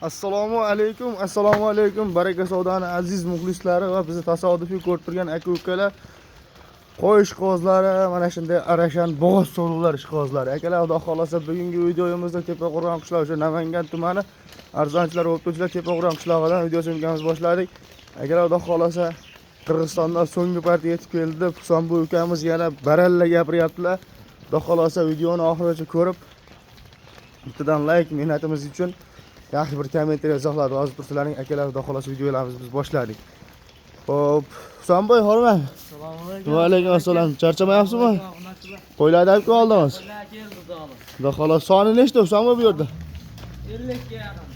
Assalomu alaykum, baraka savdoni aziz muxlislari va bizni tasodifiy ko'rib turgan aka-ukalar. Qo'y ishqibozlari, mana shunday arashan bo'g'oz so'ruvlar ishqibozlari. Akalar, xudo xolasa bugungi videomizda Tepaqo'rg'on qishlog'i, o'sha Namangan tumani arzonchilar va o'qituvchilar Tepaqo'rg'on qishlog'idan video syomkamiz boshladik. Akalar, xudo xolasa Qirg'izistondan so'nggi partiya yetib keldi. Husanboy ukamiz yana baralla gapiryaptilar. Xudo xolasa videoni oxirigacha ko'rib, bittadan like mehnatimiz uchun yaxshi bir kommentariy izohlar yozib tursalarning akalar, xudo xolasa videolarimizni biz boshladik. Xo'p, Husanboy, horma. Assalomu alaykum. Va alaykum assalom. Charchamayapsizmi? Qo'ylarni olib keldingiz. Xudo xolasa soni nechta Husanboy bu yerda? 50 ga yaqin.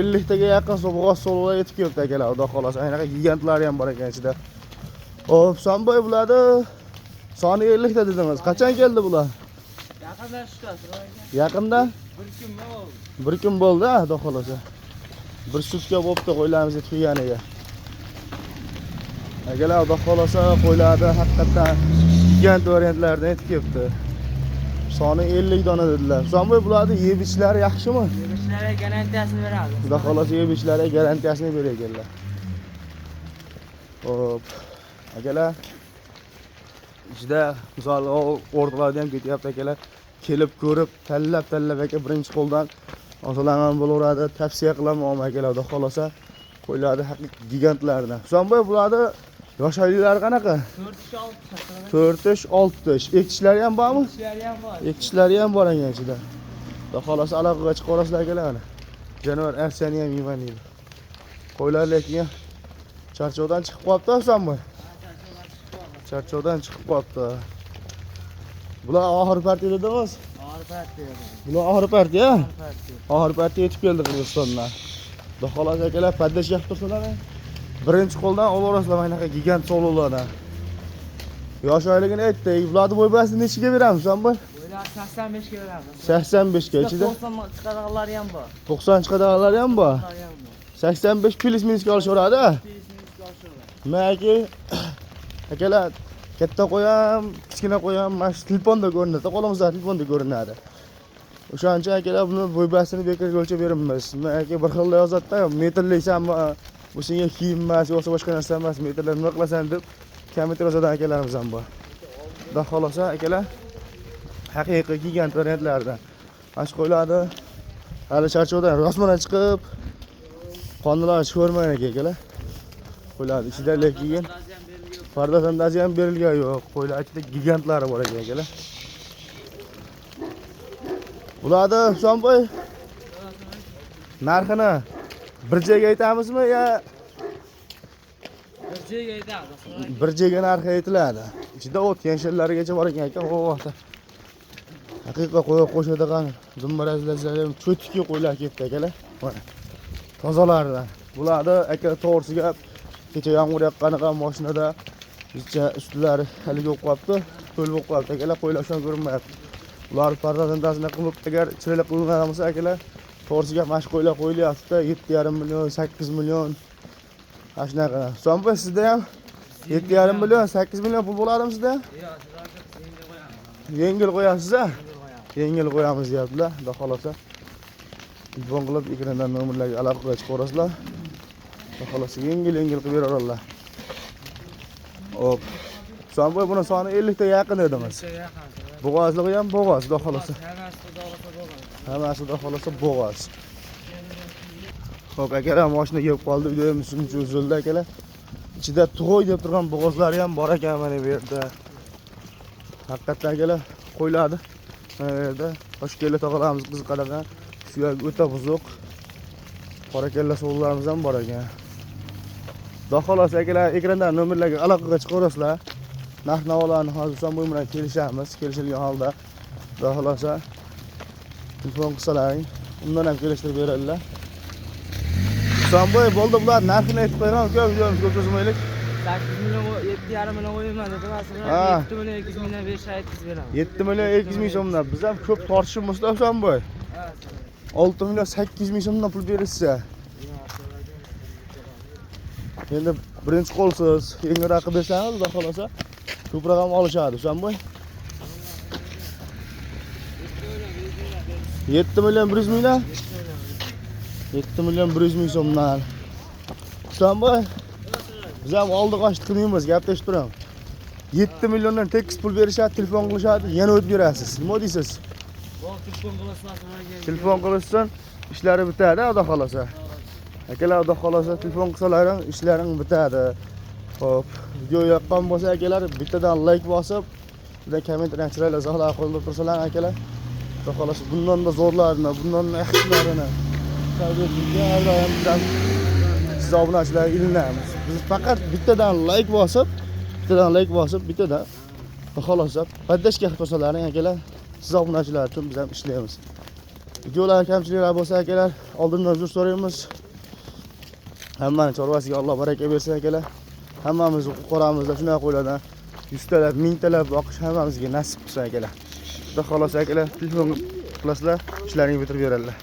50 taga yaqin bo'g'oz so'luvlar yetib keldi akalar, xudo xolasa. Aynaqa gigantlari ham bor ekan ichida. Xo'p, Husanboy, bularni soni 50 ta dedingiz. Qachon keldi bular? Yaqinda tushdi. Yaqinda? 1 kun bo'ldi. Bir kun bo'ldi, xudo xolasa. Bir sutka bo'pti qo'ylarimiz yetib kelganiga. Akalar, xudo xolasa qo'ylarda haqiqatan gigant variantlardan yetib kelibdi. Soni 50 dona dedilar. Husanboy, bularni yeb ichishlari yaxshimi? Yeb ichishlari garantiyasini beradi. Xudo xolasa yeb ichishlari garantiyasini berganlar. Xo'p, akalar, ichida misol o'rtalarda ham ketyapti akalar. Kelib ko'rib, tanlab aka birinchi qo'ldan ozolangan bo'laveradi. Tavsiya qilaman akalar, xudo xolasa qo'ylarni haqiqiy gigantlardan. Husanboy, bularni yosh oylilari qanaqa? 4-6. Ekishlari ham bormi? Ekishlari ham bor. Ekishlari ham bor ekan ichida. Xudo xolasa aloqaga chiqib olasizlar akalar. Jonivor aksiyani ham yeyman deydi. Qo'ylar lekin charchovdan chiqib qolibdi Husanboy. Charchovdan chiqib qolibdi. Bular oxir partiya dedingiz? Oxir partiya. Bular oxir partiya? Partiya. Oxir partiya yetib keldi Qirg'izistondan. Xudo xolasa akalar, paddash yaqib tursalar, birinchi qo'ldan olaverasizlar anaqa gigant so'lovlardan. Yosh oyligini aytdi. Bularni bo'y basini nechiga beramiz, Husanboy? Bo'ylar 85 ga beradi. 85 ga ichida 90 chiqadiganlari ham bor. 90 chiqadiganlari ham bor. 85 plus minusga olishaveradi. Maki akalar, katta qo'yam, kichkina qo'yam, mana shu telefonda ko'rinadi, qo'limizda telefonda ko'rinadi. O'shancha akalar buni bo'y basini bekorga o'lchab beramiz. Maki bir xil yozadi-da, metrlaysanmi, bu senga kiyim emas, yo'qsa boshqa narsa emas, metrlar nima qilasan deb kommentariy yozadigan akalarimiz ham bor. Xudo xolasa akalar, haqiqiy gigant variantlardan. Mana shu qo'ylarni hali charchovdan rosmana chiqib, qonlar ko'rmagan akalar. Qo'ylar ichida lekin parda tandazi ham berilgan yo'q. Qo'ylar ichida gigantlari bor ekan akalar. Bularni Husanboy narxini bir joyga aytamizmi yo bir joyga aytamiz? Bir joyga narxi aytiladi. Ichida o'tgan shellarigacha bor ekan aka. O'g'ata. Haqiqiy qo'y qo'shadigan dumbarazlar ham cho'tki qo'ylar ketdi akalar. Mana tozalardan. Bularni aka to'g'risiga kecha yomg'ir yoqqaniga mashinada ichcha ustlari hali yo'q qolibdi. To'l bo'lib qolibdi akalar, qo'ylar shon ko'rinmayapti. Ular pardadan qilib agar chiroyli qilingan bo'lsa akalar, to'g'risiga mash qo'ylar qo'yilyapti. 7,5 million, 8 million. Ashnaqa. Husanboy, sizda ham 7,5 million, 8 million pul bo'ladimi sizda? Yo'q, yengil qo'yamiz. Yengil qo'yasiz-a? Yengil qo'yamiz deyaptilar. Xudo xolasa telefon qilib ekrandan nomerlarga aloqaga chiqarasizlar. Xudo xolasa yengil qilib berarlar. Hop. Husanboy, buni soni 50 ta yaqin dedingiz. Bo'g'ozligi ham bo'g'oz, xudo xolasa. Hammasi xudo xolasa bo'g'oz. Xo'p, akalar, mashina kelib qoldi. Videomiz shuncha uzildi akalar. Ichida tug'oy deb turgan bo'g'ozlar ham bor ekan mana bu yerda. Haqiqatan akalar, qo'ylardi. Mana bu yerda Toshkentda tog'alarimiz qiziqadigan suyak o'ta buzuq. Qora kalla suvlarimiz ham bor ekan. Xudo xolasa akalar, ekrandan nomerlarga aloqaga chiqarasizlar. Narx-navolarni hozir Husanboy bilan kelishamiz. Kelishilgan holda xudo xolasa telefon qilsalaring, undan ham kelishtirib beradilar. Husanboy, bo'ldi, bular narxini aytib qo'ying, uka, videomiz ko'p cho'zmaylik. 8 million, 7,5 million qo'yaman dedi. Masalan, 7 million, 2 million 5 aytib beraman. 7 million 200 ming so'mdan biz ham ko'p tortishibmiz-da Husanboy. 6 million 800 ming so'mdan pul berishsa. Endi birinchi qo'lsiz, yangi raqib desangiz, xudo xolasa ko'proq ham olishadi Husanboy. 7 million 100 mingdan 7 milyon 100 ming so'mdan. Islamboy, biz ham oldiq ochdik qilmaymiz, gaplashiib turamiz. 7 milyondan tekis pul berishadi, telefon qilishadi, yana o'tib berasiz. Nima deysiz? Telefon qilasizlar. Telefon qilishsan, ishlari bitadi, xudo xolasa. Akalar, xudo xolasa telefon qilsalar ham ishlaring bitadi. Xo'p, video yoqqan bo'lsa akalar, bittadan like bosib, bitta kommentariy chiroyli izohlar qoldirib tursalar akalar. Xudo xolasa bundan da zo'rlarini, bundan da yaxshilarini tabriklayman. Har doim bizdan siz obunachilarga ilinamiz. Biz faqat bittadan like bosib, bittadan xolosab, paddashga qilsalaring akalar, siz obunachilar uchun biz ham ishlaymiz. Videolar kamchiliklar bo'lsa akalar, oldindan uzr so'raymiz. Hammani chorvasiga Alloh baraka bersin akalar. Hammamiz qo'ramizda shunday qo'ylardan 100 talab, 1000 talab boqish hammamizga nasib qilsin akalar. Xudo xolasa akalar, telefon qilasizlar, ishlaringizni bitirib beradilar.